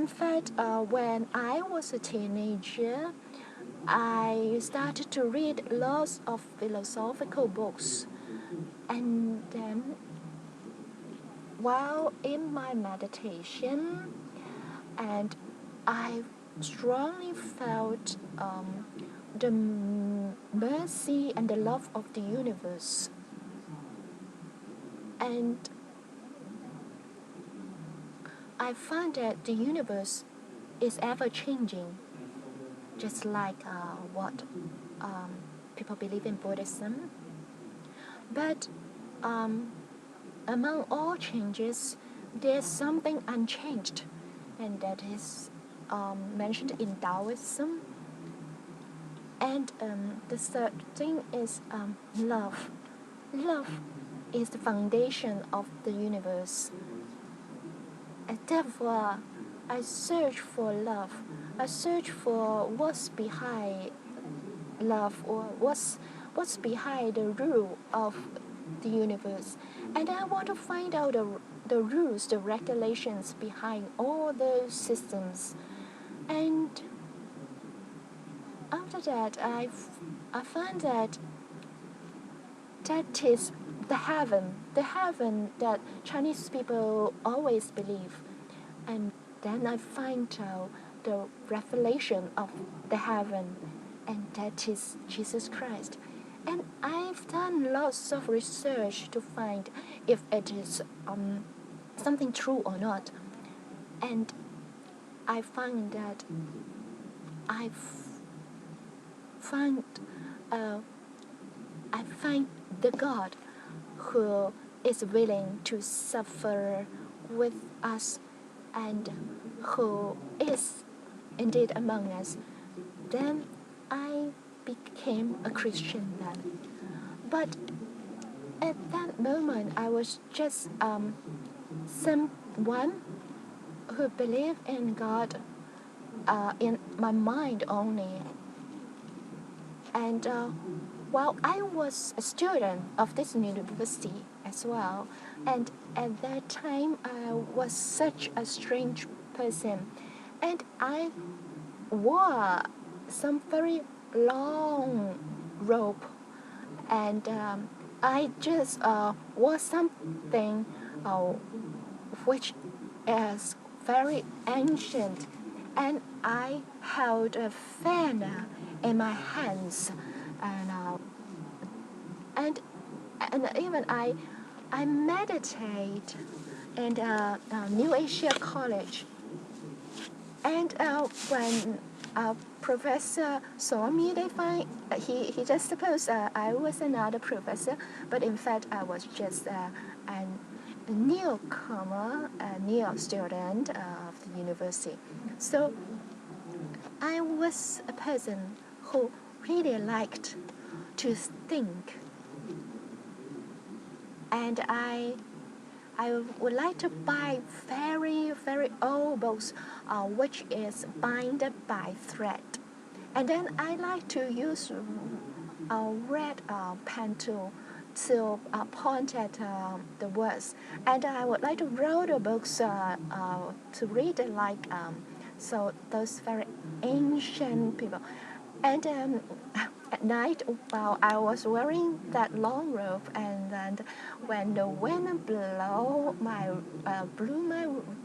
in fact, when I was a teenager, I started to read lots of philosophical books. And then, while in my meditation, and I strongly felt the mercy and the love of the universe. And I find that the universe is ever-changing, just like what people believe in Buddhism. But among all changes, there's something unchanged, and that is mentioned in Taoism. And the third thing is love. Love is the foundation of the universe. And therefore, I search for love. I search for what's behind love, or what's behind the rule of the universe. And I want to find out the rules, the regulations behind all those systems. And after that, I find that is the heaven that Chinese people always believe. And then I find out the revelation of the heaven, and that is Jesus Christ. And I've done lots of research to find if it is something true or not. And I find that I find the God who is willing to suffer with us and who is indeed among us. Then I became a Christian then. But at that moment, I was just someone who believed in God in my mind only. And while I was a student of this university as well, and at that time I was such a strange person, and I wore some very long robe, and I just wore something which is very ancient, and I held a fan in my hands, and even I meditate in New Asia College. And when professor saw me, he just supposed I was another professor, but in fact I was just a newcomer, a new student of the university. So I was a person who really liked to think, and I would like to buy very, very old books which is bound by thread. And then I like to use a red pen to point at the words. And I would like to roll the books to read it like so those very ancient people. And at night, while I was wearing that long robe, and then when the wind blew my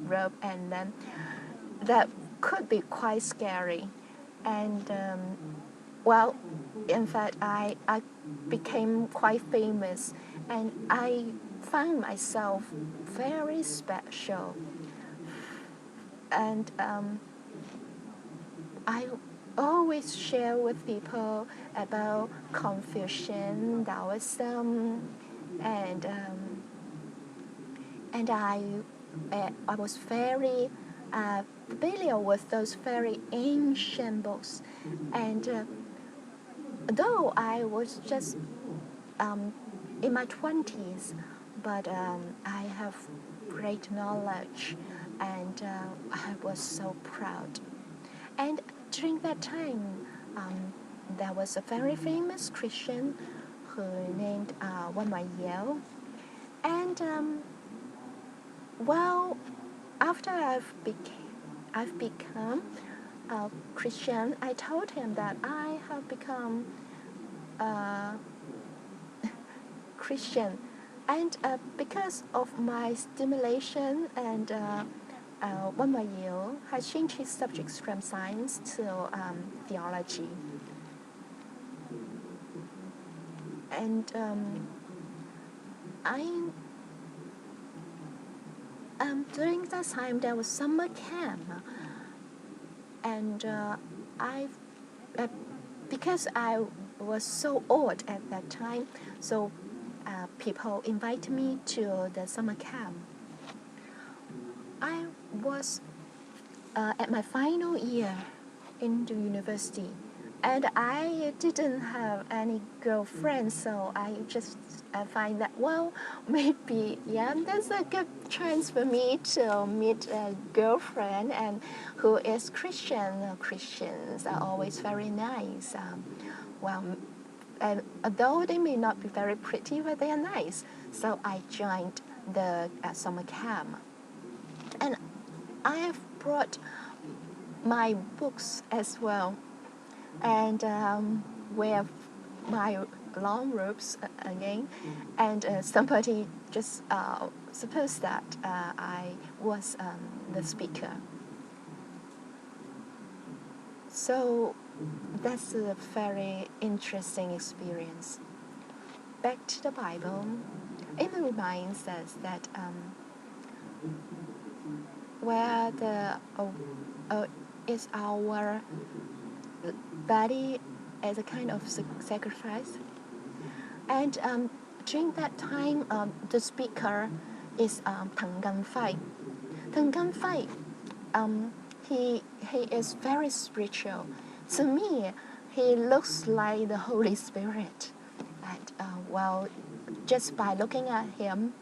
robe, and then that could be quite scary. And well, in fact, I became quite famous, and I found myself very special. And I always share with people about Confucian, Taoism, and I was very familiar with those very ancient books. And though I was just in my 20s, but I have great knowledge, and I was so proud. And during that time, there was a very famous Christian who named Yiu. And well, after I've become a Christian, I told him that I have become a Christian, and because of my stimulation and Wan Yiu has changed his subjects from science to theology. And during that time there was summer camp, and because I was so old at that time, so people invited me to the summer camp. I was at my final year in the university, and I didn't have any girlfriend, so I just find that, well, maybe, that's a good chance for me to meet a girlfriend and who is Christian. Christians are always very nice. And although they may not be very pretty, but they are nice. So I joined the summer camp. And I have brought my books as well, and wear my long robes again, and somebody just supposed that I was the speaker. So that's a very interesting experience. Back to the Bible, it reminds us that where the is our body as a kind of sacrifice, and during that time the speaker is Tang Ganfai. Tang Ganfai, he is very spiritual. To me, he looks like the Holy Spirit. And just by looking at him,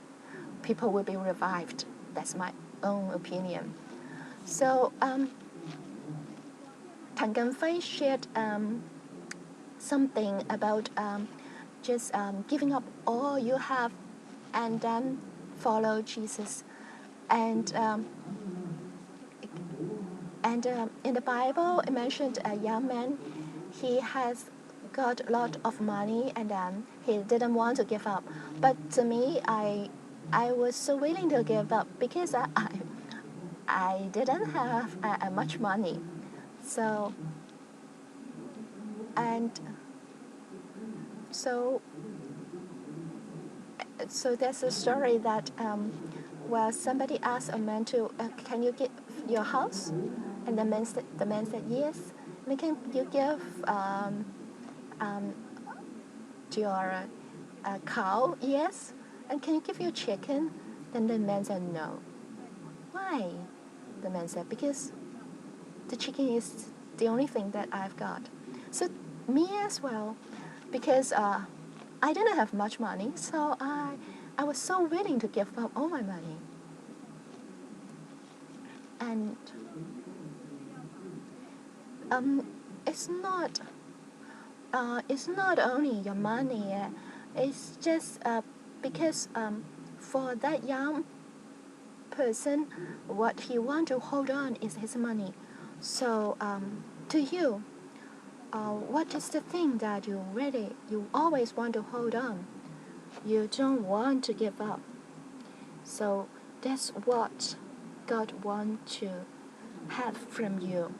people will be revived. That's my own opinion. So Tang Ganfai shared something about just giving up all you have and then follow Jesus. And in the Bible, it mentioned a young man. He has got a lot of money, and he didn't want to give up. But to me, I was so willing to give up because I didn't have much money. So there's a story that somebody asked a man to, can you give your house? And the man said yes. And can you give your cow? Yes. And can you give your chicken? Then the man said no. Why? The man said, because the chicken is the only thing that I've got. So me as well, because I didn't have much money, so I was so willing to give up all my money. And it's not only your money. It's just because for that young person, what he wants to hold on is his money. So to you, what is the thing that you always want to hold on? You don't want to give up. So that's what God wants to have from you.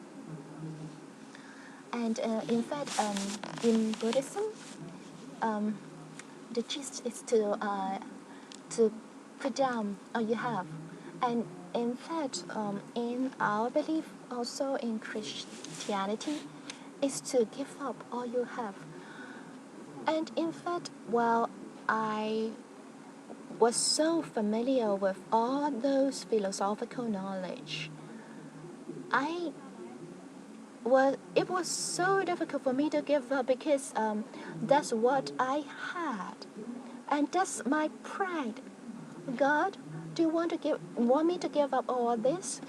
And in fact, in Buddhism, the gist is to put down all you have. And in fact, in our belief, also in Christianity, is to give up all you have. And in fact, while I was so familiar with all those philosophical knowledge, it was so difficult for me to give up because that's what I had, and that's my pride. God, do you want me to give up all this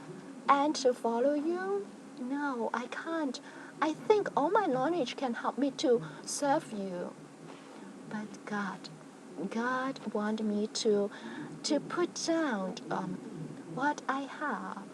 and to follow you? No, I can't. I think all my knowledge can help me to serve you. But God wants me to put down what I have